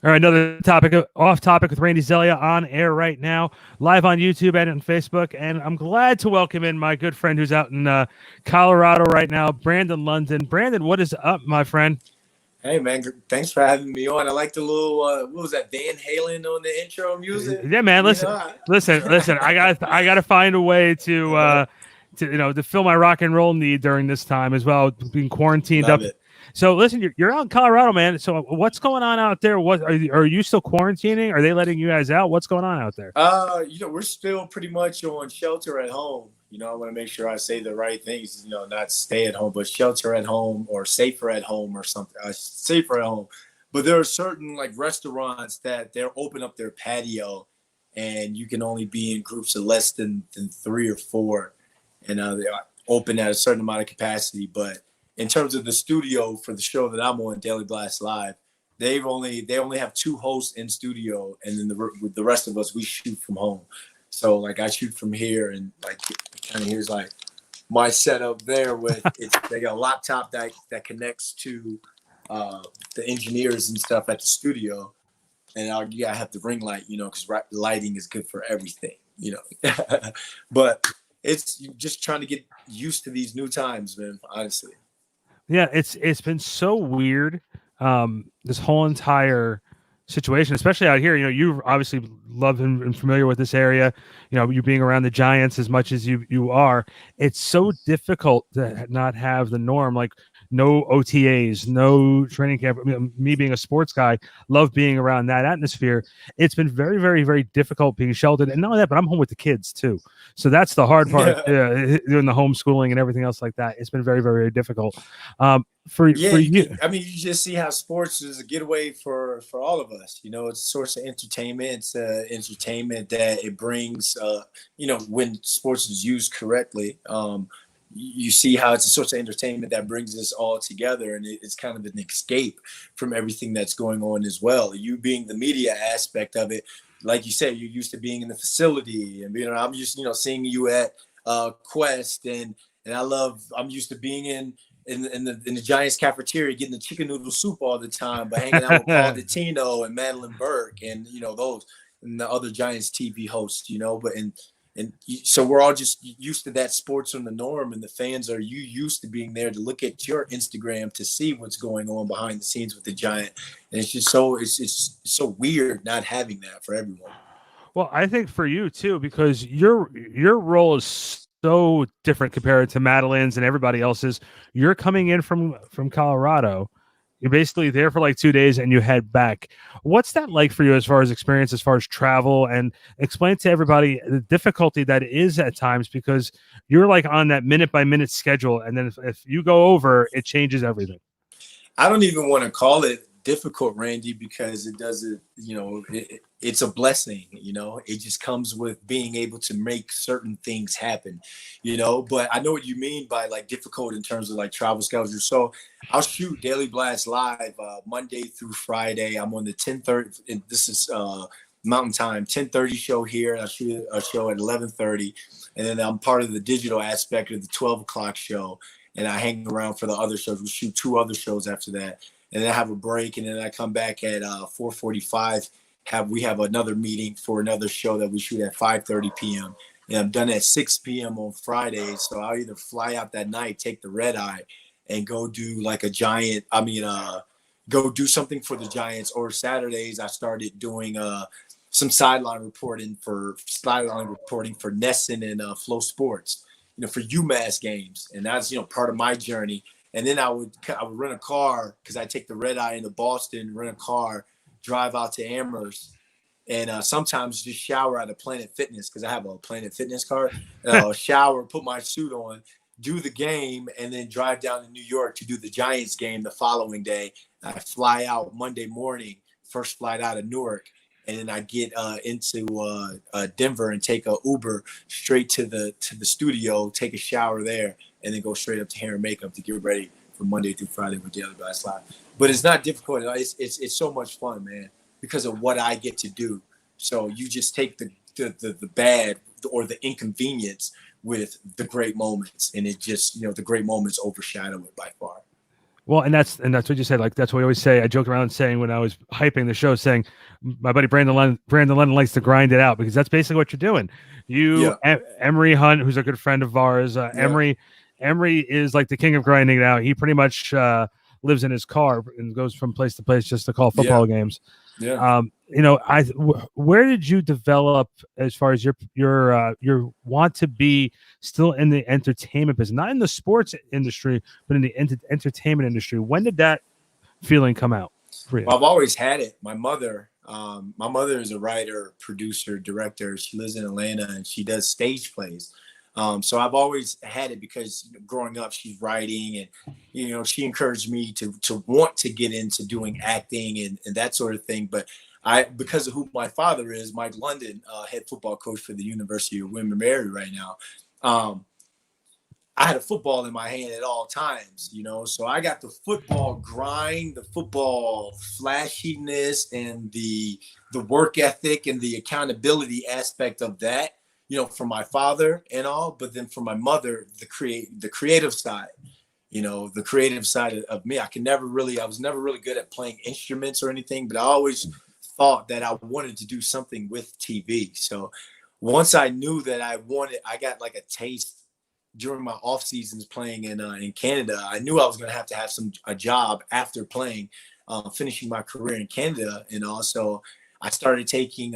All right, another topic, off topic with Randy Zellea on air right now, live on YouTube and on Facebook. And I'm glad to welcome in my good friend who's out in Colorado right now, Brandon London. Brandon, what is up, my friend? Hey man, thanks for having me on. I like the little what was that Van Halen on the intro music? Yeah, man. You Listen, know, listen. I got to find a way to fill my rock and roll need during this time as well, being quarantined up. love it. So listen, you're out in Colorado, man. So what's going on out there? What are you still quarantining? Are they letting you guys out? What's going on out there? We're still pretty much on shelter at home. I want to make sure I say the right things. Not stay at home, but shelter at home or safer at home or something. Safer at home. But there are certain like restaurants that they'll open up their patio, and you can only be in groups of less than three or four, and they are open at a certain amount of capacity. But in terms of the studio for the show that I'm on, Daily Blast Live, they only have two hosts in studio, and then the rest of us, we shoot from home. So like I shoot from here, and like kind of here's like my setup there with they got a laptop that connects to the engineers and stuff at the studio, and I have the ring light, because lighting is good for everything. But it's just trying to get used to these new times, man. Honestly. Yeah, it's been so weird. This whole entire situation, especially out here. You obviously love and familiar with this area. You being around the Giants as much as you are. It's so difficult to not have the norm, like no OTAs, no training camp. Me being a sports guy, love being around that atmosphere. It's been very, very, very difficult being sheltered, and not only that, but I'm home with the kids too. So that's the hard part, doing the homeschooling and everything else like that. It's been very, very, very difficult. For you. I mean, you just see how sports is a getaway for all of us. It's a source of entertainment. It's entertainment that it brings. When sports is used correctly, you see how it's a source of entertainment that brings us all together, and it's kind of an escape from everything that's going on as well. You being the media aspect of it, like you said, you're used to being in the facility, and I'm just seeing you at Quest, and I'm used to being in the Giants cafeteria getting the chicken noodle soup all the time, but hanging out with Paul Dottino and Madeline Burke and those and the other Giants TV hosts, so we're all just used to that. Sports on the norm, and the fans are used to being there to look at your Instagram to see what's going on behind the scenes with the Giant, and it's just it's so weird not having that for everyone. Well, I think for you too, because your role is so different compared to Madeline's and everybody else's. You're coming in from Colorado. You're basically there for like 2 days and you head back. What's that like for you as far as experience, as far as travel? And explain to everybody the difficulty that is at times, because you're like on that minute by minute schedule. And then if you go over, it changes everything. I don't even want to call it difficult, Randy, because it doesn't, it's a blessing, it just comes with being able to make certain things happen, but I know what you mean by like difficult in terms of like travel schedule. So I'll shoot Daily Blast Live Monday through Friday. I'm on the 10:30, this is Mountain Time, 10:30 show here. I shoot a show at 11:30, and then I'm part of the digital aspect of the 12 o'clock show, and I hang around for the other shows. We shoot 2 other shows after that, and then I have a break, and then I come back at 4:45. We have another meeting for another show that we shoot at 5:30 p.m. And I'm done at 6 p.m. on Fridays. So I'll either fly out that night, take the red eye, and go do like go do something for the Giants. Or Saturdays, I started doing some sideline reporting for Nesson and Flow Sports, for UMass games, and that's part of my journey. And then I would rent a car, because I take the red eye into Boston, rent a car, drive out to Amherst, and sometimes just shower at a Planet Fitness, because I have a Planet Fitness card. And I'll shower, put my suit on, do the game, and then drive down to New York to do the Giants game the following day. I fly out Monday morning, first flight out of Newark, and then I get into Denver and take a Uber straight to the studio, take a shower there, and then go straight up to hair and makeup to get ready for Monday through Friday with Daily Blast Live. But it's not difficult. It's so much fun, man, because of what I get to do. So you just take the bad or the inconvenience with the great moments, and it just the great moments overshadow it by far. Well, and that's what you said. Like that's what we always say. I joked around saying when I was hyping the show, saying my buddy Brandon Lennon likes to grind it out because that's basically what you're doing. You Yeah, Emery Hunt, who's a good friend of ours, yeah, Emery is like the king of grinding it out. He pretty much lives in his car and goes from place to place just to call yeah, football games. yeah. Where did you develop as far as your want to be still in the entertainment business, not in the sports industry, but in the entertainment industry? When did that feeling come out for you? Well, I've always had it. My mother is a writer, producer, director. She lives in Atlanta and she does stage plays. So I've always had it because growing up, she's writing and, she encouraged me to want to get into doing acting and that sort of thing. But because of who my father is, Mike London, head football coach for the University of William & Mary right now. I had a football in my hand at all times, so I got the football grind, the football flashiness, and the work ethic and the accountability aspect of that, from my father and all, but then from my mother, the creative side, the creative side of me. I was never really good at playing instruments or anything, but I always thought that I wanted to do something with TV. So once I knew that I got like a taste during my off seasons playing in Canada. I knew I was going to have a job after playing, finishing my career in Canada. And also I started taking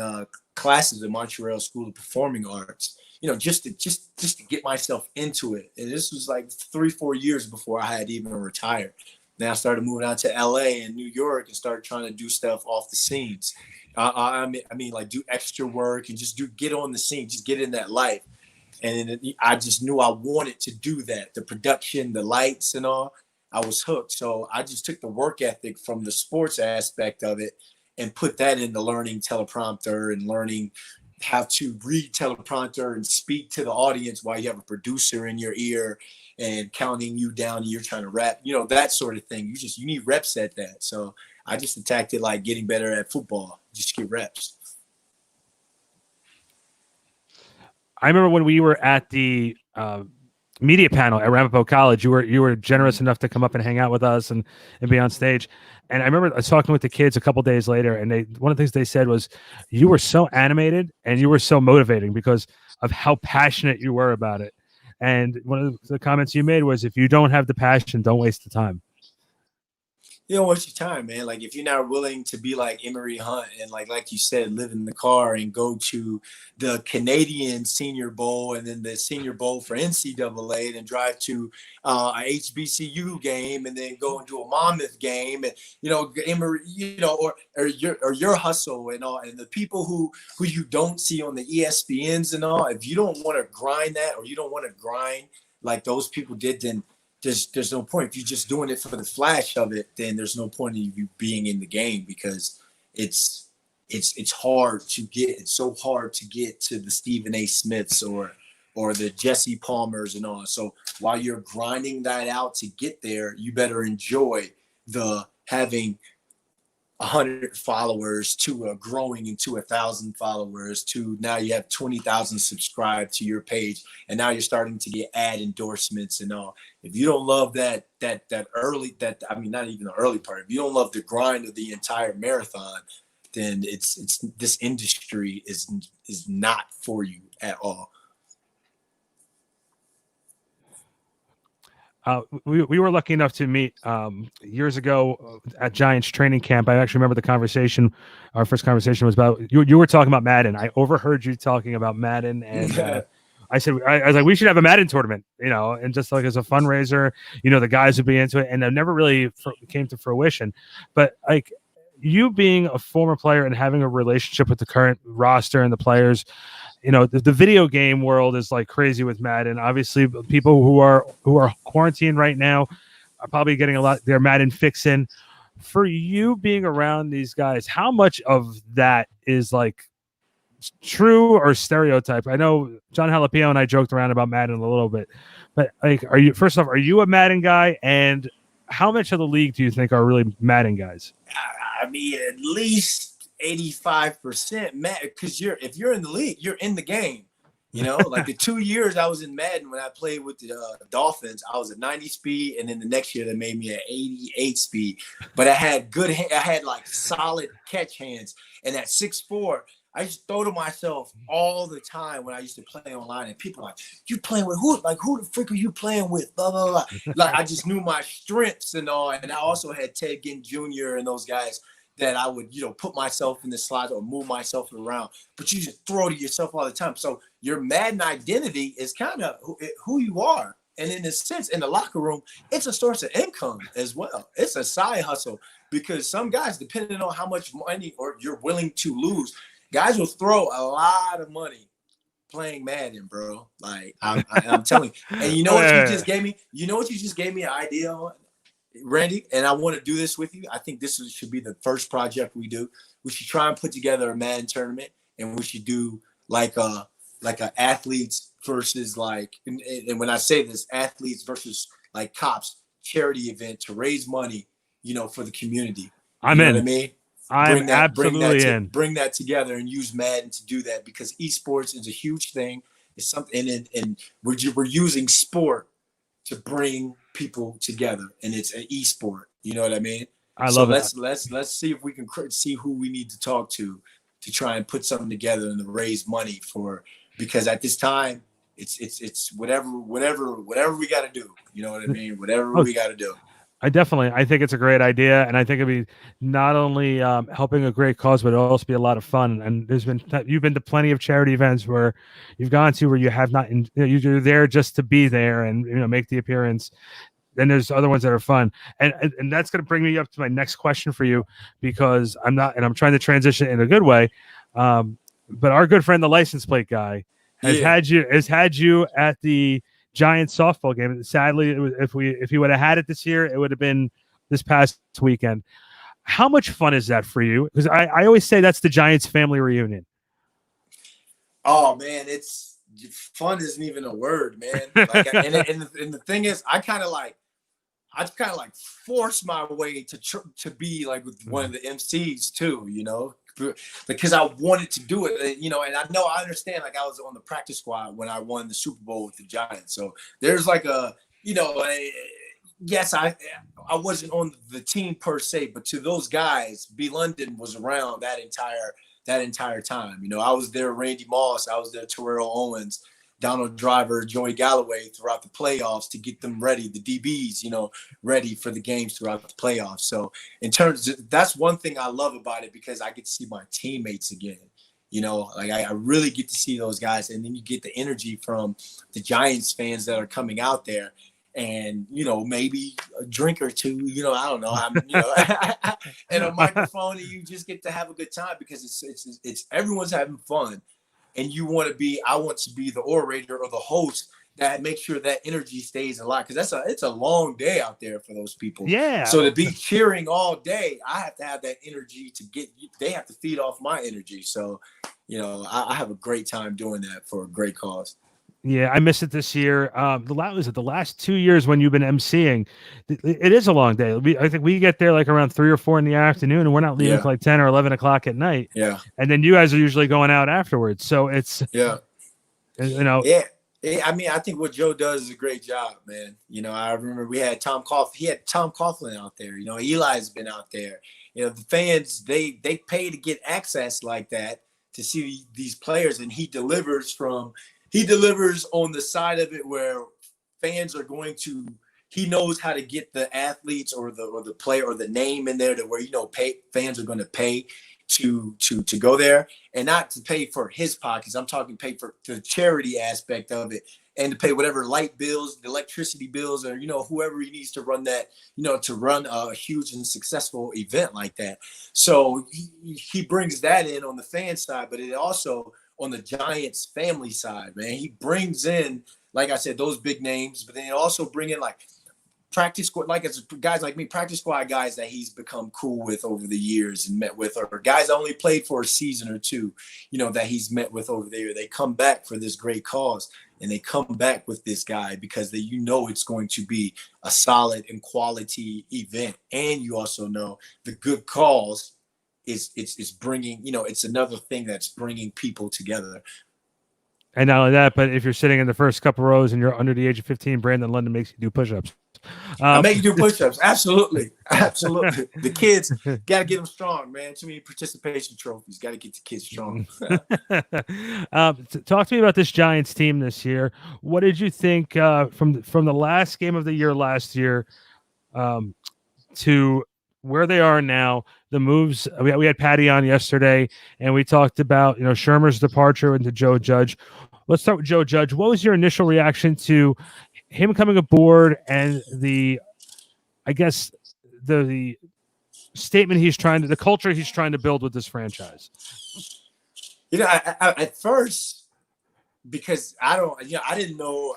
classes at Montreal School of Performing Arts, just to get myself into it. And this was like 3-4 years before I had even retired. Then I started moving out to LA and New York and started trying to do stuff off the scenes. I mean, like do extra work and just get on the scene, just get in that life. And I just knew I wanted to do that. The production, the lights and all, I was hooked. So I just took the work ethic from the sports aspect of it and put that into learning teleprompter and learning how to read teleprompter and speak to the audience while you have a producer in your ear and counting you down and you're trying to rap, that sort of thing. You need reps at that. So I just attacked it like getting better at football, just get reps. I remember when we were at the media panel at Ramapo College. You were generous enough to come up and hang out with us and be on stage. And I remember I was talking with the kids a couple days later, and one of the things they said was, "You were so animated and you were so motivating because of how passionate you were about it." And one of the comments you made was, "If you don't have the passion, don't waste the time." You don't waste your time, man. Like if you're not willing to be like Emery Hunt and like you said, live in the car and go to the Canadian Senior Bowl and then the Senior Bowl for NCAA, and then drive to a HBCU game and then go into a Monmouth game, and Emery, or your hustle and all, and the people who you don't see on the ESPNs and all. If you don't want to grind that, or you don't want to grind like those people did, then there's no point. If you're just doing it for the flash of it, then there's no point in you being in the game, because it's hard to get. It's so hard to get to the Stephen A. Smiths or the Jesse Palmers and all. So while you're grinding that out to get there, you better enjoy the having 100 followers to growing into 1,000 followers to now you have 20,000 subscribed to your page, and now you're starting to get ad endorsements and all. If you don't love that early, not even the early part, if you don't love the grind of the entire marathon, then it's this industry is not for you at all. We were lucky enough to meet years ago at Giants training camp. I actually remember the conversation. Our first conversation was about you were talking about Madden. I overheard you talking about Madden, and I said I was like, we should have a Madden tournament, and just like as a fundraiser, the guys would be into it, and it never really came to fruition. But like you being a former player and having a relationship with the current roster and the players. The video game world is like crazy with Madden. Obviously, people who are quarantined right now are probably getting a lot. Their Madden fixing. For you being around these guys, how much of that is like true or stereotype? I know John Jalapeno and I joked around about Madden a little bit, but like, first off, are you a Madden guy? And how much of the league do you think are really Madden guys? I mean, at least 85%, because if you're in the league, you're in the game. Like the 2 years I was in Madden when I played with the Dolphins, I was at 90 speed, and then the next year they made me at 88 speed. But I had I had like solid catch hands, and at 6'4", I used to throw to myself all the time when I used to play online, and people were like, "You playing with who? Like who the frick are you playing with?" Blah blah blah. Like I just knew my strengths and all, and I also had Ted Ginn Jr. and those guys that I would, put myself in the slots or move myself around. But you just throw to yourself all the time. So your Madden identity is kind of who you are. And in a sense, in the locker room, it's a source of income as well. It's a side hustle because some guys, depending on how much money or you're willing to lose, guys will throw a lot of money playing Madden, bro. Like I'm telling you. And you know what you just gave me? You know what you just gave me an idea on? Randy, and I want to do this with you. I think this should be the first project we do. We should try and put together a Madden tournament, and we should do like a athletes versus and when I say this, athletes versus like cops charity event to raise money, for the community. I'm you in. Know what I mean? I'm absolutely in. Bring that together and use Madden to do that because esports is a huge thing. It's something, and we're using sport to bring people together, and it's an esport. You know what I mean? I love it. Let's see if we can see who we need to talk to try and put something together and to raise money because at this time it's whatever we got to do. You know what I mean? Whatever we got to do. I think it's a great idea, and I think it'd be not only helping a great cause, but it'll also be a lot of fun. And you've been to plenty of charity events where you've gone to where you have not, you're there just to be there and make the appearance. Then there's other ones that are fun, and that's going to bring me up to my next question for you because I'm trying to transition in a good way. But our good friend, the license plate guy, has had you at the Giants softball game. Sadly, if he would have had it this year, it would have been this past weekend. How much fun is that for you? Because I always say that's the Giants family reunion. Oh man, it's fun isn't even a word, man. Like, and the thing is, I kind of like force my way to be like with one of the MCs too, because I wanted to do it, and I understand. Like I was on the practice squad when I won the Super Bowl with the Giants, so there's like yes, I wasn't on the team per se, but to those guys, B. London was around that entire time. I was there, Randy Moss, I was there, Terrell Owens, Donald Driver, Joey Galloway throughout the playoffs to get them ready, the DBs, ready for the games throughout the playoffs. So that's one thing I love about it because I get to see my teammates again. Like I really get to see those guys, and then you get the energy from the Giants fans that are coming out there, and maybe a drink or two. I don't know. And a microphone, and you just get to have a good time because it's everyone's having fun. And I want to be the orator or the host that makes sure that energy stays alive because it's a long day out there for those people. Yeah. So to be cheering all day, I have to have that energy they have to feed off my energy. So, I have a great time doing that for a great cause. Yeah, I missed it this year. The last 2 years when you've been emceeing, it is a long day. I think we get there like around 3 or 4 in the afternoon, and we're not leaving till like 10 or 11 o'clock at night. Yeah, and then you guys are usually going out afterwards. So it's Yeah. I mean, I think what Joe does is a great job, man. I remember we had Tom Coughlin. He had Tom Coughlin out there. Eli's been out there. The fans they pay to get access like that to see these players, and he delivers on the side of it where fans are going to. He knows how to get the athletes or the player or the name in there to where fans are going to pay to go there, and not to pay for his pockets. I'm talking pay for the charity aspect of it, and to pay whatever light bills, the electricity bills, or whoever he needs to run that, to run a huge and successful event like that. So he brings that in on the fan side, but it also on the Giants family side, man. He brings in, like I said, those big names, but then he also bring in like practice squad, like it's guys like me, practice squad guys that he's become cool with over the years and met with, or guys that only played for a season or two, that he's met with over there. They come back for this great cause, and they come back with this guy because it's going to be a solid and quality event. And you also know the good cause is bringing, it's another thing that's bringing people together. And not only that, but if you're sitting in the first couple rows and you're under the age of 15, Brandon London makes you do push-ups. I Um, make you do push-ups. Absolutely. Absolutely. The kids got to get them strong, man. Too many participation trophies. Got to get the kids strong. Talk to me about this Giants team this year. What did you think from the last game of the year last year um, to where they are now? The moves we had Patty on yesterday, and we talked about Shermer's departure into Joe Judge. Let's start with Joe Judge. What was your initial reaction to him coming aboard and I guess the statement the culture he's trying to build with this franchise? At first, because I didn't know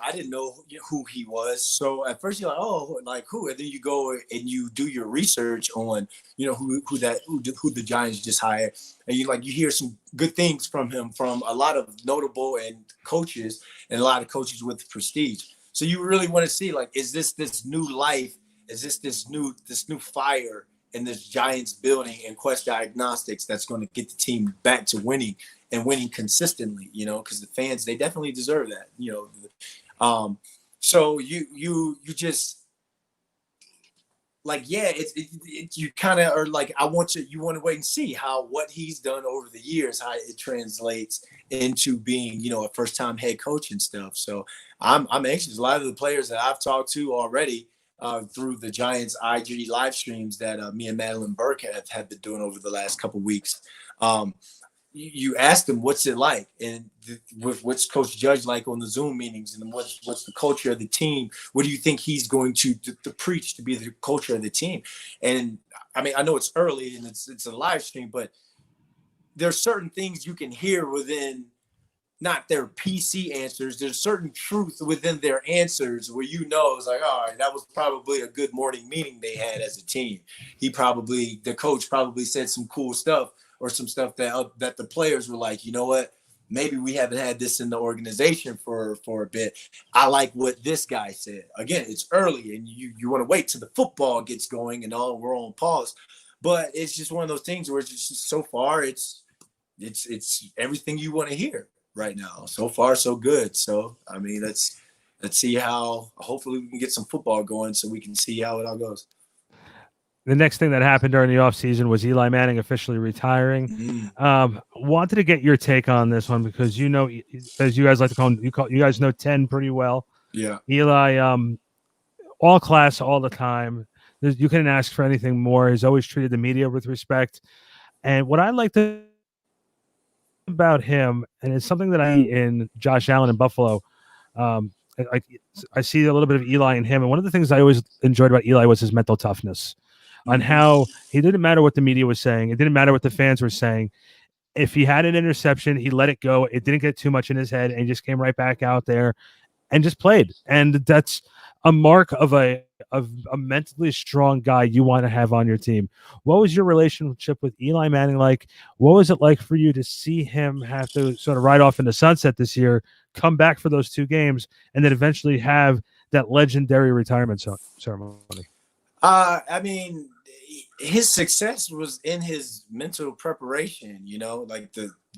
who he was. So at first you're like, oh, like who? And then you go and you do your research on, who the Giants just hired, and you hear some good things from him from a lot of notable and coaches and a lot of coaches with prestige. So you really want to see, like, is this new life? Is this new fire in this Giants building and Quest Diagnostics that's going to get the team back to winning and winning consistently, because the fans, they definitely deserve that, so you just like, yeah, you kind of are like, you want to wait and see what he's done over the years, how it translates into being, a first time head coach and stuff. So I'm anxious. A lot of the players that I've talked to already through the Giants IG live streams that me and Madeline Burke have been doing over the last couple of weeks. You ask them what's it like, and what's Coach Judge like on the Zoom meetings, and what's the culture of the team. What do you think he's going to preach to be the culture of the team? And I mean, I know it's early and it's a live stream, but there's certain things you can hear within not their PC answers. There's certain truth within their answers where it's like, all right, that was probably a good morning meeting they had as a team. The coach probably said some cool stuff, or some stuff that the players were like, you know what, maybe we haven't had this in the organization for a bit. I like what this guy said. Again, it's early and you want to wait till the football gets going and all, we're on pause. But it's just one of those things where it's just, so far it's everything you want to hear right now. So far, so good. So, I mean, let's see hopefully we can get some football going so we can see how it all goes. The next thing that happened during the offseason was Eli Manning officially retiring. Mm-hmm. Wanted to get your take on this one because, as you guys like to call him, you guys know 10 pretty well. Yeah. Eli, all class all the time. You couldn't ask for anything more. He's always treated the media with respect. And what I liked about him, and it's something that I in Josh Allen in Buffalo, I see a little bit of Eli in him. And one of the things I always enjoyed about Eli was his mental toughness. On how he didn't matter what the media was saying. It didn't matter what the fans were saying. If he had an interception, he let it go. It didn't get too much in his head, and he just came right back out there and just played. And that's a mark of a mentally strong guy you want to have on your team. What was your relationship with Eli Manning like? What was it like for you to see him have to sort of ride off in the sunset this year, come back for those 2 games, and then eventually have that legendary retirement ceremony? I mean, his success was in his mental preparation, like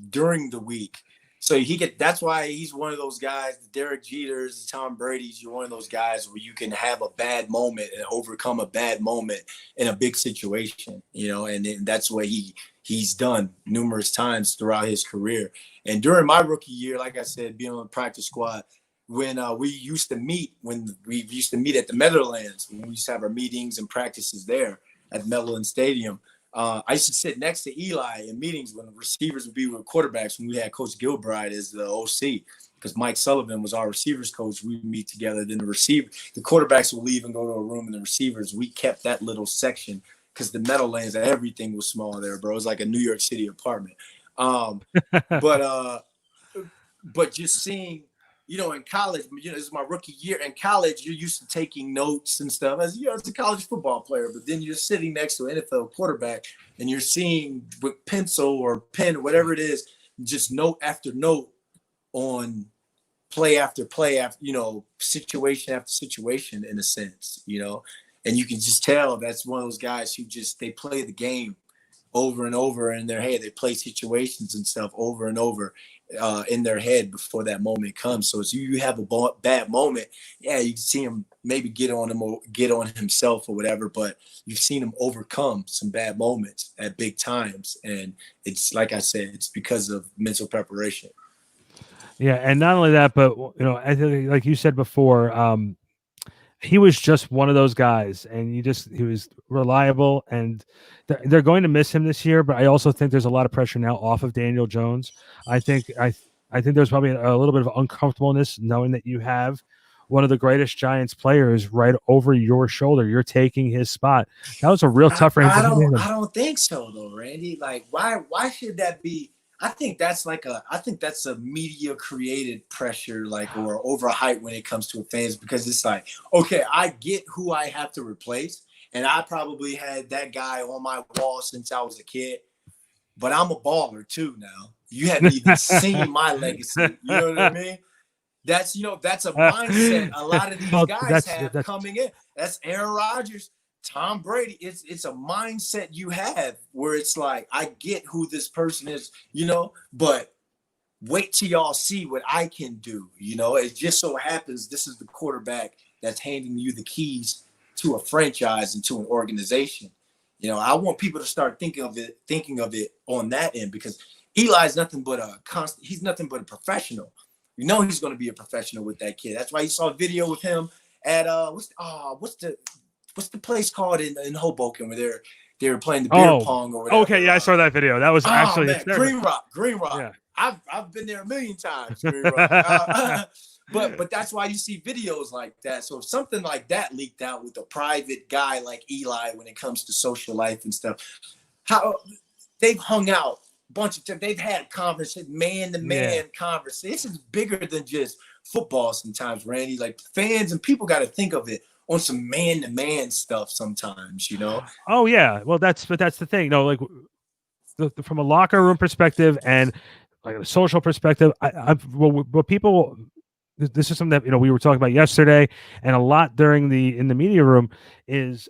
during the week. So that's why he's one of those guys, the Derek Jeters, the Tom Brady's. You're one of those guys where you can have a bad moment and overcome a bad moment in a big situation, and that's what he's done numerous times throughout his career. And during my rookie year, like I said, being on the practice squad, when we used to meet at the Meadowlands, when we used to have our meetings and practices there at Meadowlands Stadium, I used to sit next to Eli in meetings when the receivers would be with quarterbacks, when we had Coach Gilbride as the OC, because Mike Sullivan was our receivers coach. We would meet together. Then the quarterbacks would leave and go to a room, and the receivers, we kept that little section because the Meadowlands, everything was small there, bro. It was like a New York City apartment. But just seeing, in college, this is my rookie year. In college, you're used to taking notes and stuff as a college football player, but then you're sitting next to an NFL quarterback and you're seeing with pencil or pen, whatever it is, just note after note on play after play after, situation after situation, in a sense, and you can just tell that's one of those guys who they play the game over and over in their head. They play situations and stuff over and over. in their head before that moment comes. So as you have a bad moment, yeah, you see him maybe get on him or get on himself or whatever, but you've seen him overcome some bad moments at big times. And it's like I said, it's because of mental preparation. Yeah, and not only that, but I think, like you said before, he was just one of those guys, and he was reliable, and they're going to miss him this year. But I also think there's a lot of pressure now off of Daniel Jones. I think there's probably a little bit of uncomfortableness knowing that you have one of the greatest Giants players right over your shoulder. You're taking his spot. That was a real tough for him. I don't think so though, Randy. Like, why should that be? I think that's a media created pressure, like, or overhype when it comes to fans, because it's like, okay, I get who I have to replace, and I probably had that guy on my wall since I was a kid, but I'm a baller too now. You haven't even seen my legacy. You know what I mean? That's a mindset a lot of these guys have coming in. That's Aaron Rodgers, Tom Brady. It's a mindset you have where it's like, I get who this person is, but wait till y'all see what I can do. It just so happens this is the quarterback that's handing you the keys to a franchise and to an organization. I want people to start thinking of it on that end, because Eli's nothing but he's nothing but a professional. He's going to be a professional with that kid. That's why you saw a video with him at what's the place called in Hoboken where they were playing the beer pong or whatever. Okay, yeah, I saw that video. That was actually Green Rock. Yeah. I've been there a million times. Green Rock. But that's why you see videos like that. So if something like that leaked out with a private guy like Eli when it comes to social life and stuff, how they've hung out bunch of times. They've had conversations, man-to-man conversations bigger than just football sometimes, Randy. Like, fans and people got to think of it on some man-to-man stuff sometimes, Oh yeah, well that's the thing, like from a locker room perspective and like a social perspective. What people, this is something that we were talking about yesterday and a lot during in the media room is,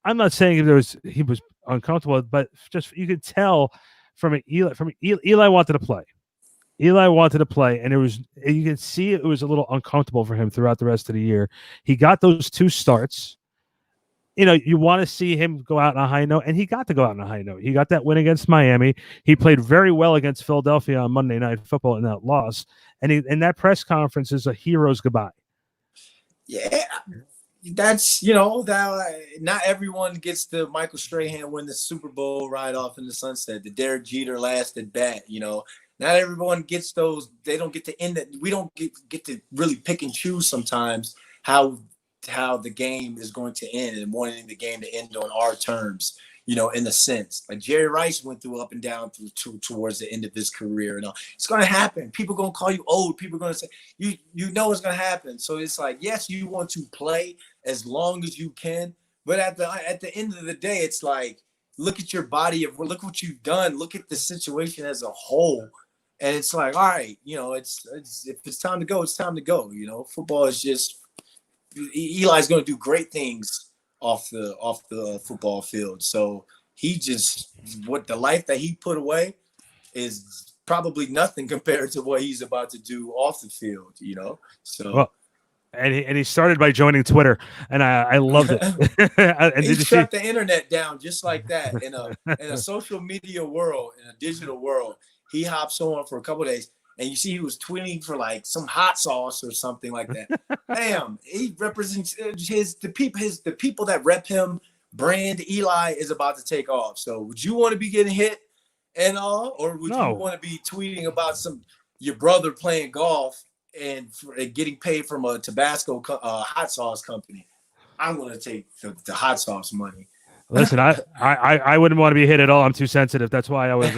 I'm not saying he was uncomfortable, but just you could tell from Eli wanted to play. Eli wanted to play, and you can see it was a little uncomfortable for him throughout the rest of the year. He got those 2 starts. You want to see him go out on a high note, and he got to go out on a high note. He got that win against Miami. He played very well against Philadelphia on Monday Night Football in that loss. And that press conference is a hero's goodbye. Yeah. That's that not everyone gets the Michael Strahan win the Super Bowl ride off in the sunset, the Derek Jeter last at bat. Not everyone gets those. They don't get to end it. We don't get to really pick and choose sometimes how the game is going to end, and wanting the game to end on our terms. In a sense, like Jerry Rice went through up and down towards the end of his career. It's going to happen. People are going to call you old. People are going to say, it's going to happen. So it's like, yes, you want to play as long as you can. But at the end of the day, it's like, look at your body. Look what you've done. Look at the situation as a whole. And it's like, all right, it's if it's time to go, it's time to go. Football is just, Eli's going to do great things off the football field. So the life that he put away is probably nothing compared to what he's about to do off the field, So well, and he started by joining Twitter, and I loved it. And he shut the internet down just like that in a social media world, in a digital world. He hops on for a couple of days. And you see he was tweeting for like some hot sauce or something like that. Damn, he represents the people that rep him. Brand Eli is about to take off. So would you want to be getting hit and all, or would you want to be tweeting about your brother playing golf and getting paid from a Tabasco hot sauce company? I'm going to take the hot sauce money. Listen, I wouldn't want to be hit at all. I'm too sensitive. That's why I was.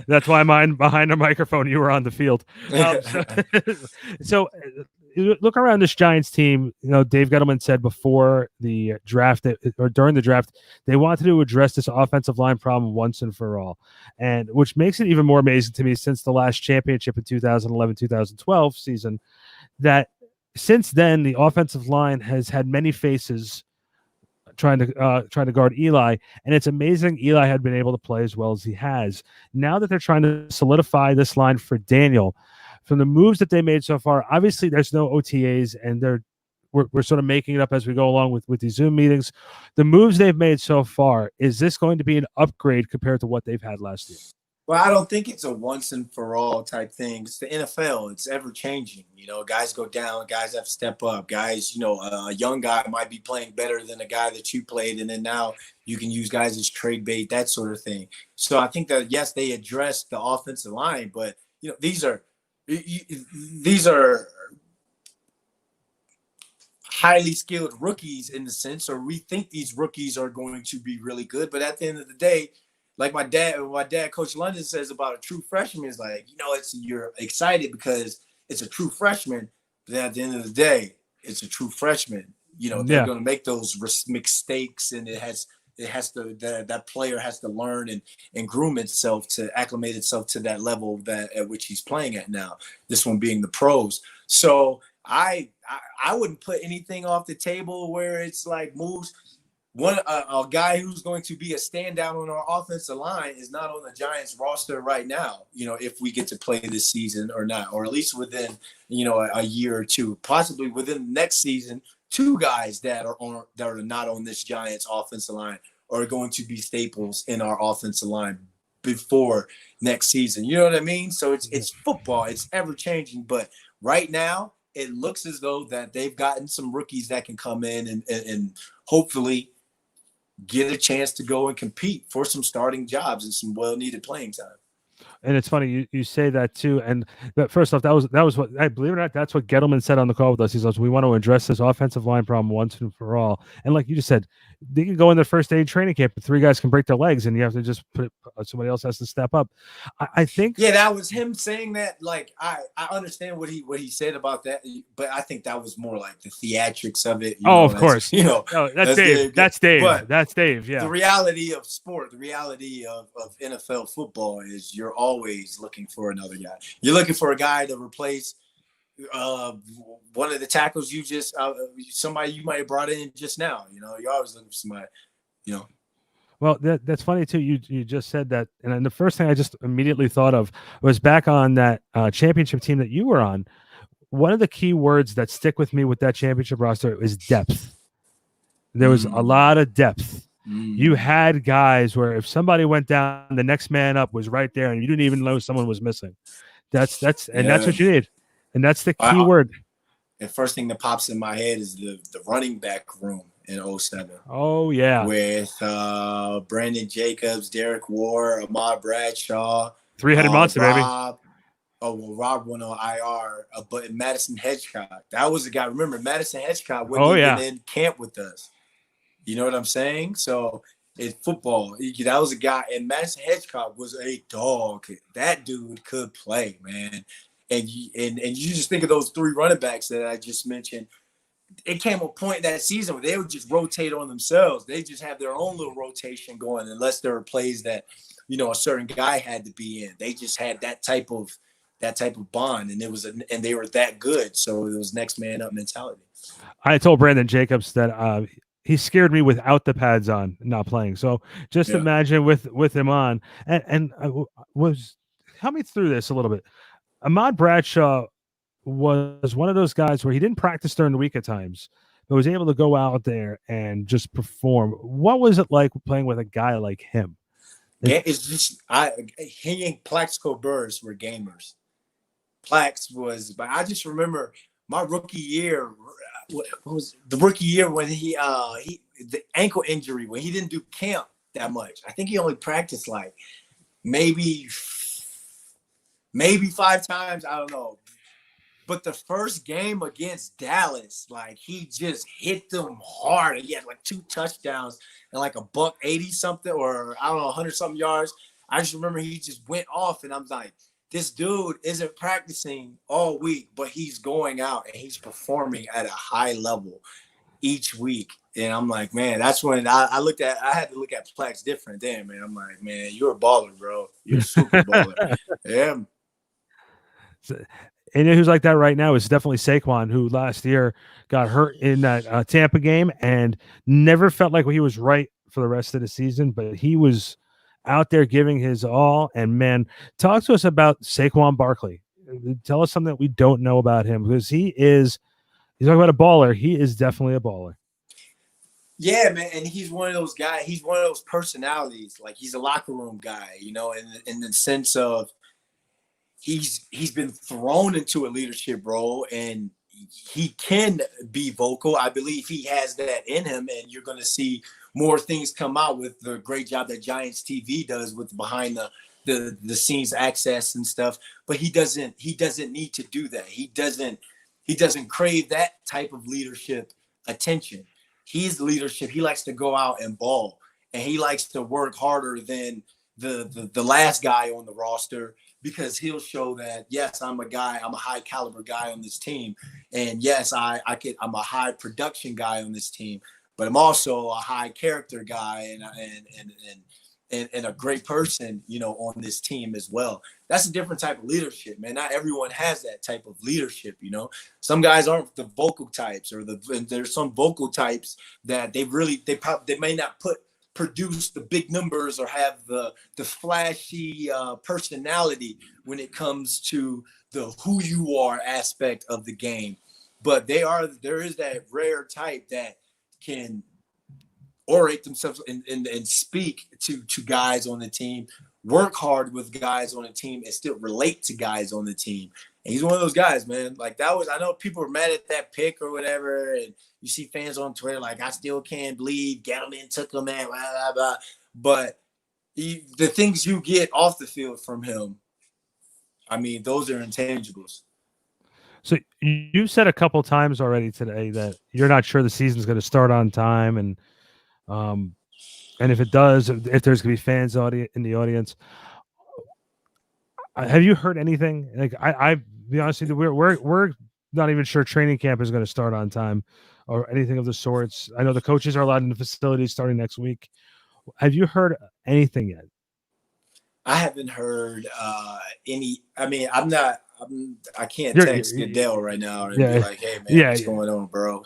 That's why I'm behind the microphone. You were on the field. So look around this Giants team. Dave Gettleman said before the draft or during the draft, they wanted to address this offensive line problem once and for all, and which makes it even more amazing to me since the last championship in 2011-2012 season, that since then the offensive line has had many faces trying to guard Eli, and it's amazing Eli had been able to play as well as he has. Now that they're trying to solidify this line for Daniel, from the moves that they made so far, obviously there's no OTAs, and we're sort of making it up as we go along with these Zoom meetings. The moves they've made so far, is this going to be an upgrade compared to what they've had last year? Well, I don't think it's a once and for all type thing. It's the NFL. It's ever changing. Guys go down, guys have to step up. Guys, a young guy might be playing better than a guy that you played, and then now you can use guys as trade bait, that sort of thing. So I think that yes, they addressed the offensive line, but these are highly skilled rookies in the sense, or we think these rookies are going to be really good. But at the end of the day, like my dad, Coach London says about a true freshman is like, you're excited because it's a true freshman. But then at the end of the day, it's a true freshman. They're going to make those mistakes, and that player has to learn and groom itself to acclimate itself to that level at which he's playing at now. This one being the pros. So I wouldn't put anything off the table where it's like moves. A guy who's going to be a standout on our offensive line is not on the Giants roster right now, if we get to play this season or not, or at least within, a year or two, possibly within the next season, two guys that are not on this Giants offensive line are going to be staples in our offensive line before next season. You know what I mean? So it's football. It's ever changing. But right now, it looks as though that they've gotten some rookies that can come in and hopefully get a chance to go and compete for some starting jobs and some well-needed playing time. And it's funny you say that too. And first off, that was what, I believe it or not, that's what Gettleman said on the call with us. He says, we want to address this offensive line problem once and for all. And like you just said, they can go in their first day of training camp, but three guys can break their legs, and you have to just somebody else has to step up. I think. Yeah, that was him saying that. Like, I understand what he said about that, but I think that was more like the theatrics of it. Of course. No, that's Dave. That's Dave. But that's Dave. Yeah. The reality of sport, the reality of NFL football is you're always looking for another guy. You're looking for a guy to replace one of the tackles you just somebody you might have brought in just now. You're always looking for somebody. Well, that's funny too. You just said that, and then the first thing I just immediately thought of was back on that championship team that you were on. One of the key words that stick with me with that championship roster is depth. There was a lot of depth. You had guys where if somebody went down, the next man up was right there, and you didn't even know someone was missing. That's what you need, and that's the key word. The first thing that pops in my head is the running back room in 07. Oh, yeah. With Brandon Jacobs, Derek Ward, Ahmad Bradshaw. Three-headed monster, baby. Rob went on IR, but Madison Hedgecock. That was the guy. Remember, Madison Hedgecock wouldn't even in camp with us. You know what I'm saying? So in football, that was a guy. And Madison Hedgecock was a dog. That dude could play, man. And you just think of those three running backs that I just mentioned. It came a point that season where they would just rotate on themselves. They just have their own little rotation going, unless there were plays that, a certain guy had to be in. They just had that type of bond, and and they were that good. So it was next man up mentality. I told Brandon Jacobs that he scared me without the pads on, not playing. So just imagine with him on, and help me through this a little bit. Ahmad Bradshaw was one of those guys where he didn't practice during the week at times, but was able to go out there and just perform. What was it like playing with a guy like him? It's just he and Plaxico Burress were gamers. Plax was, but I just remember my rookie year. What was the rookie year when he the ankle injury, when he didn't do camp that much? I think he only practiced like maybe 5 times. I don't know. But the first game against Dallas, like he just hit them hard. He had like 2 touchdowns and like $180 something, or I don't know, 100 something yards. I just remember he just went off, and I'm like, this dude isn't practicing all week, but he's going out and he's performing at a high level each week. And I'm like, man, that's when I had to look at Plex different then, man. I'm like, man, you're a baller, bro. You're a super baller. Yeah. And who's like that right now is definitely Saquon, who last year got hurt in that Tampa game and never felt like he was right for the rest of the season, but he was out there giving his all. And man, talk to us about Saquon Barkley. Tell us something that we don't know about him, because he's talking about a baller. He is definitely a baller. Yeah, man, and he's one of those guys. He's one of those personalities. Like, he's a locker room guy, in the sense of he's been thrown into a leadership role, and he can be vocal. I believe he has that in him, and you're going to see more things come out with the great job that Giants TV does with behind the scenes access and stuff. But he doesn't need to do that. He doesn't crave that type of leadership attention. He's leadership. He likes to go out and ball, and he likes to work harder than the last guy on the roster, because he'll show that, yes, I'm a high caliber guy on this team, and yes, I'm a high production guy on this team, but I'm also a high character guy and a great person, on this team as well. That's a different type of leadership, man. Not everyone has that type of leadership, Some guys aren't the vocal types, and there's some vocal types that they may not produce the big numbers or have the flashy personality when it comes to the who you are aspect of the game. But there is that rare type that can orate themselves and speak to guys on the team, work hard with guys on the team, and still relate to guys on the team. And he's one of those guys, man. Like, I know people were mad at that pick or whatever, and you see fans on Twitter like, I still can't believe Gettleman took him, man, blah, blah, blah. But the things you get off the field from him, I mean, those are intangibles. So you said a couple times already today that you're not sure the season's going to start on time, and if it does, if there's going to be fans in the audience, have you heard anything? Like, I be honest with you, we're not even sure training camp is going to start on time or anything of the sorts. I know the coaches are allowed in the facilities starting next week. Have you heard anything yet? I haven't heard any. I mean, I can't text Goodell right now and be like, "Hey, man, what's going on, bro?"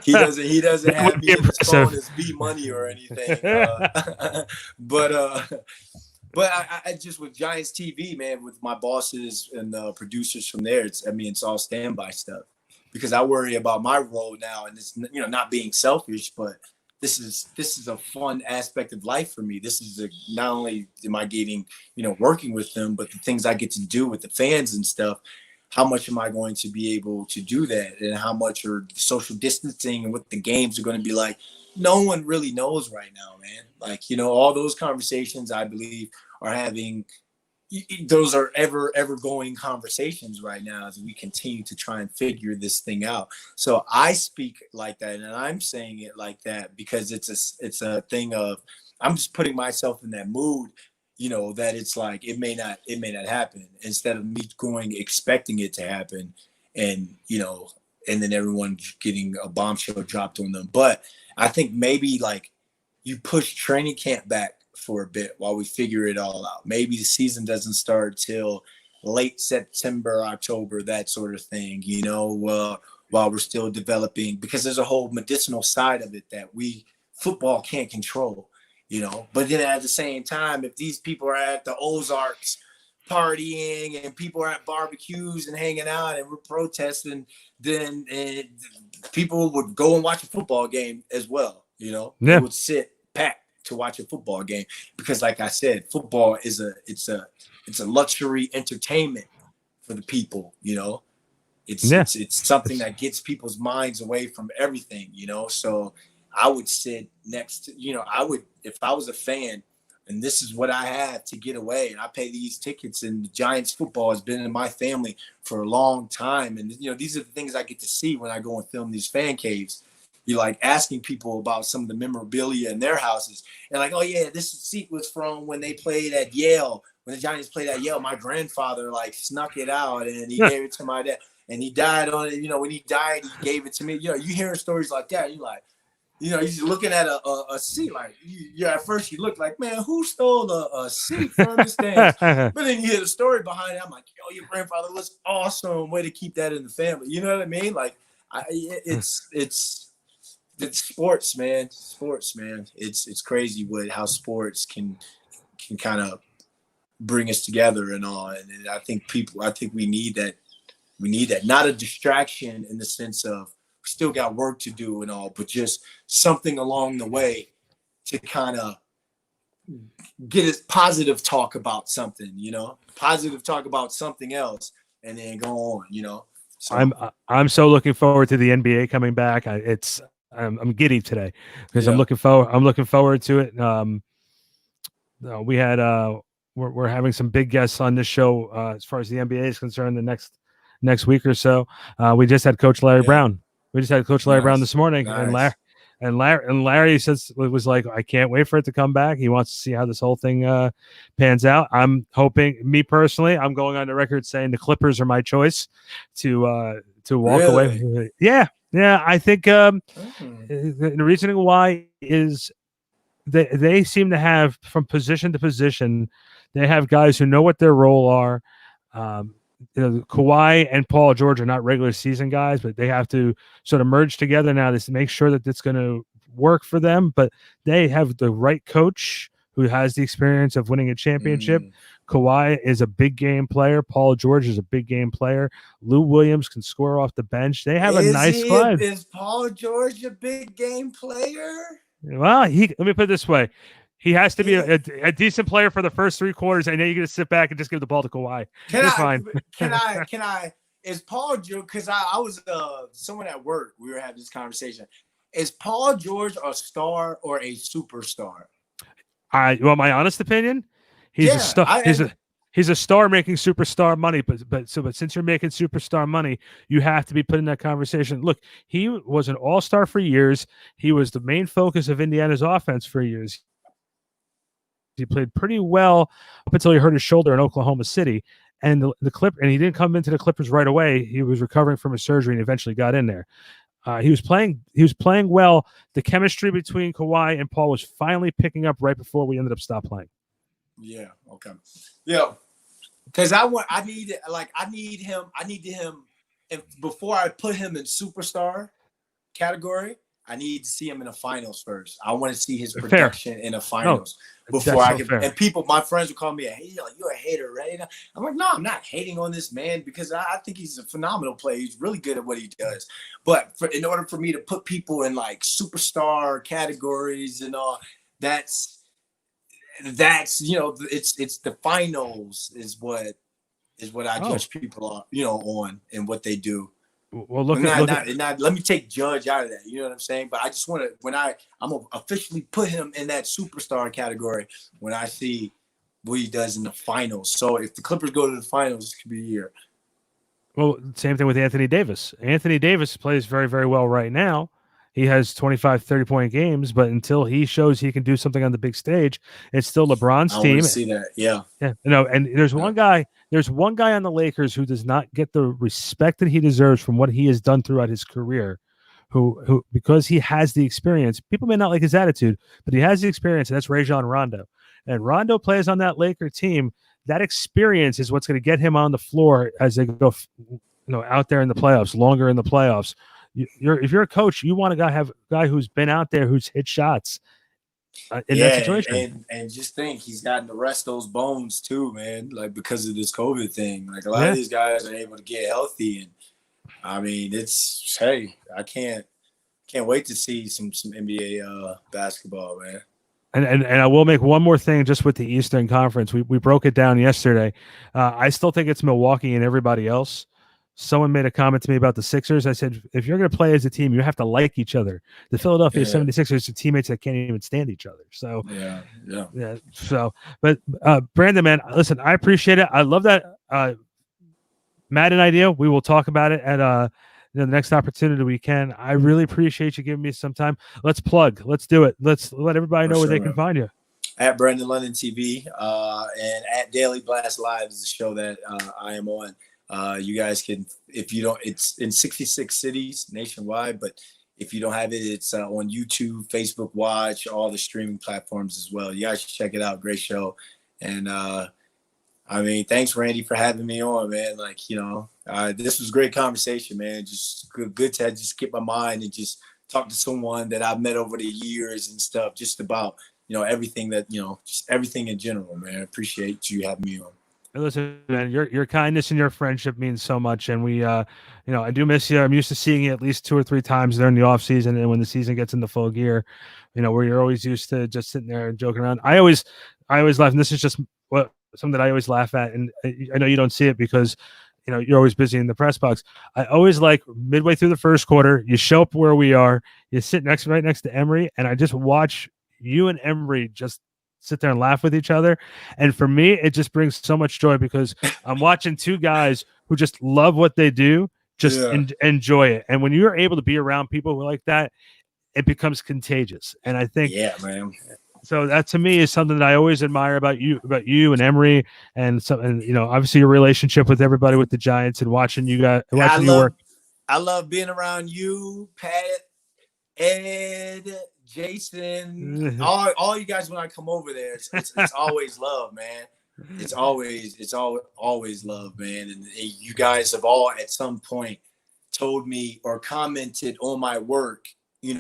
He doesn't have me in his phone as B Money or anything. But I just, with Giants TV, man, with my bosses and the producers from there, it's all standby stuff, because I worry about my role now, and it's, not being selfish, but this is a fun aspect of life for me. This is not only am I getting, working with them, but the things I get to do with the fans and stuff. How much am I going to be able to do that? And how much are social distancing and what the games are going to be like? No one really knows right now, man. Like, all those conversations, I believe, are having, those are ever going conversations right now as we continue to try and figure this thing out. So I speak like that, and I'm saying it like that because it's a thing of, I'm just putting myself in that mood, that it's like, it may not happen, instead of me going expecting it to happen, and and then everyone getting a bombshell dropped on them. But I think maybe, like, you push training camp back for a bit while we figure it all out. Maybe the season doesn't start till late September, October, that sort of thing, while we're still developing, because there's a whole medicinal side of it that football can't control, But then at the same time, if these people are at the Ozarks partying and people are at barbecues and hanging out and we're protesting, then people would go and watch a football game as well, They would sit packed to watch a football game, because, like I said, football is a luxury entertainment for the people, It's something that gets people's minds away from everything, So I would sit next to, if I was a fan and this is what I have to get away, and I pay these tickets, and the Giants football has been in my family for a long time, and these are the things I get to see when I go and film these fan caves. You're like asking people about some of the memorabilia in their houses, and like, oh yeah, this seat was from when they played at Yale, when the Giants played at Yale. My grandfather snuck it out and he gave it to my dad, and he died on it. When he died, he gave it to me. You hearing stories like that, you're like, You know, you're looking at a seat like you at first you look like, man, who stole a seat from the stands? But then you hear the story behind it. I'm like, yo, your grandfather was awesome. Way to keep that in the family. You know what I mean? Like, it's sports, man. Sports, man. It's crazy how sports can kind of bring us together and all. And I think we need that. We need that. Not a distraction in the sense of we still got work to do and all, but just something along the way to kind of get us positive talk about something, positive talk about something else, and then go on, So I'm so looking forward to the NBA coming back. I'm giddy today because yeah. I'm looking forward to it. We had we're having some big guests on this show as far as the NBA is concerned. The next week or so, we just had Coach Larry Brown. We just had Coach Larry Brown this morning, and Larry says it was like, I can't wait for it to come back. He wants to see how this whole thing pans out. I'm hoping, me personally, I'm going on the record saying the Clippers are my choice to walk away. Yeah. I think the reasoning why is they seem to have, from position to position, they have guys who know what their role are. Kawhi and Paul George are not regular season guys, but they have to sort of merge together now to make sure that it's going to work for them. But they have the right coach who has the experience of winning a championship. Kawhi is a big game player. Paul George is a big game player. Lou Williams can score off the bench. They have a nice squad. Is Paul George a big game player? Well, let me put it this way. He has to be a decent player for the first 3 quarters, and then you're going to sit back and just give the ball to Kawhi. Can I? Is Paul George? Because I was someone at work. We were having this conversation. Is Paul George a star or a superstar? You want my honest opinion? He's a star. He's a star making superstar money, but since you're making superstar money, you have to be put in that conversation. Look, he was an all-star for years. He was the main focus of Indiana's offense for years. He played pretty well up until he hurt his shoulder in Oklahoma City, and and he didn't come into the Clippers right away. He was recovering from a surgery and eventually got in there. He was playing well. The chemistry between Kawhi and Paul was finally picking up right before we ended up stop playing. Yeah. Okay. Yeah. Because I need him. And before I put him in superstar category, I need to see him in the finals first. I want to see his production in the finals before I can. And my friends will call me you're a hater, right? I'm like, no, I'm not hating on this man because I think he's a phenomenal player. He's really good at what he does. But in order for me to put people in like superstar categories and all, that's it's the finals is what I judge people on and what they do. Well, let me take Judge out of that. You know what I'm saying? But I just want to, I'm gonna officially put him in that superstar category when I see what he does in the finals. So if the Clippers go to the finals, this could be a year. Well, same thing with Anthony Davis. Anthony Davis plays very, very well right now. He has 25, 30-point games, but until he shows he can do something on the big stage, it's still LeBron's team. I want to see that, yeah. And there's one guy on the Lakers who does not get the respect that he deserves from what he has done throughout his career, who because he has the experience. People may not like his attitude, but he has the experience, and that's Rajon Rondo. And Rondo plays on that Laker team. That experience is what's going to get him on the floor as they go, out there in the playoffs, longer in the playoffs. If you're a coach, you want to have a guy who's been out there, who's hit shots in that situation. And just think, he's gotten to rest those bones too, man. Like because of this COVID thing, like a lot of these guys are able to get healthy, and I mean, I can't wait to see some NBA basketball, man. And I will make one more thing just with the Eastern Conference. We broke it down yesterday. I still think it's Milwaukee and everybody else. Someone made a comment to me about the Sixers. I said, if you're going to play as a team, you have to like each other. The Philadelphia 76ers are teammates that can't even stand each other. So, yeah. So, but Brandon, man, listen, I appreciate it. I love that Madden idea. We will talk about it at the next opportunity we can. I really appreciate you giving me some time. Let's plug. Let's do it. Let's let everybody know where they can find you. At Brandon London TV and at Daily Blast Live is the show that I am on. You guys can, if you don't, it's in 66 cities nationwide, but If you don't have it, it's on YouTube, Facebook Watch, all the streaming platforms as well. You guys should check it out. Great show. And I mean, thanks, Randy, for having me on, man. Like, this was a great conversation, man. Just good to just get my mind and just talk to someone that I've met over the years and stuff, just about, everything that, just everything in general, man. I appreciate you having me on. Listen, man, your kindness and your friendship means so much, and we, I do miss you. I'm used to seeing you at least 2 or 3 times during the off season, and when the season gets into full gear, where you're always used to just sitting there and joking around. I always laugh, and this is just something that I always laugh at, and I know you don't see it because you're always busy in the press box. I always like midway through the first quarter, you show up where we are, you sit right next to Emery, and I just watch you and Emery just sit there and laugh with each other. And for me, it just brings so much joy because I'm watching 2 guys who just love what they do, just enjoy it. And when you're able to be around people who like that, it becomes contagious. And I think, man. So that to me is something that I always admire about you and Emery, and obviously your relationship with everybody with the Giants and watching you guys, your work. I love being around you, Pat, Ed, Jason, all you guys. When I come over there, it's always love, man. It's always love, man. And you guys have all at some point told me or commented on my work,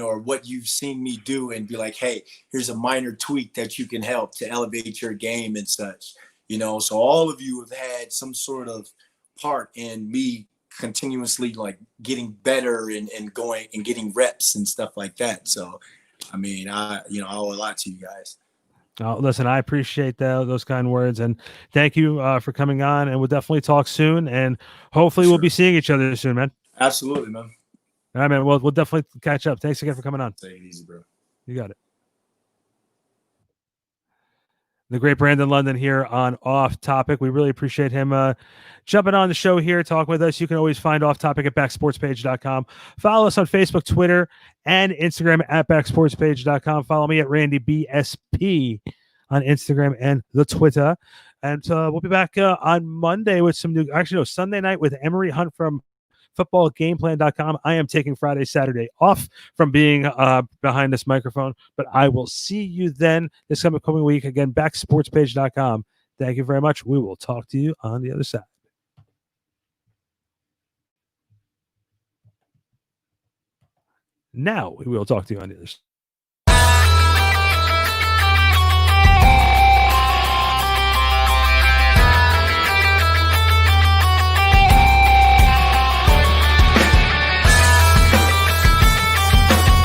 or what you've seen me do, and be like, hey, here's a minor tweak that you can help to elevate your game and such. So all of you have had some sort of part in me continuously like getting better and going and getting reps and stuff like that. So I mean, I owe a lot to you guys. Listen, I appreciate those kind words, and thank you for coming on, and we'll definitely talk soon, and hopefully we'll be seeing each other soon, man. Absolutely, man. All right, man. We'll definitely catch up. Thanks again for coming on. Take it easy, bro. You got it. The great Brandon London here on Off Topic. We really appreciate him jumping on the show here, talking with us. You can always find Off Topic at backsportspage.com. Follow us on Facebook, Twitter, and Instagram at backsportspage.com. Follow me at Randy BSP on Instagram and the Twitter. And we'll be back on Monday with some new, Sunday night with Emery Hunt from footballgameplan.com. I am taking Friday, Saturday off from being behind this microphone, but I will see you then this coming week. Again, backsportspage.com. Thank you very much. We will talk to you on the other side. Now we will talk to you on the other side.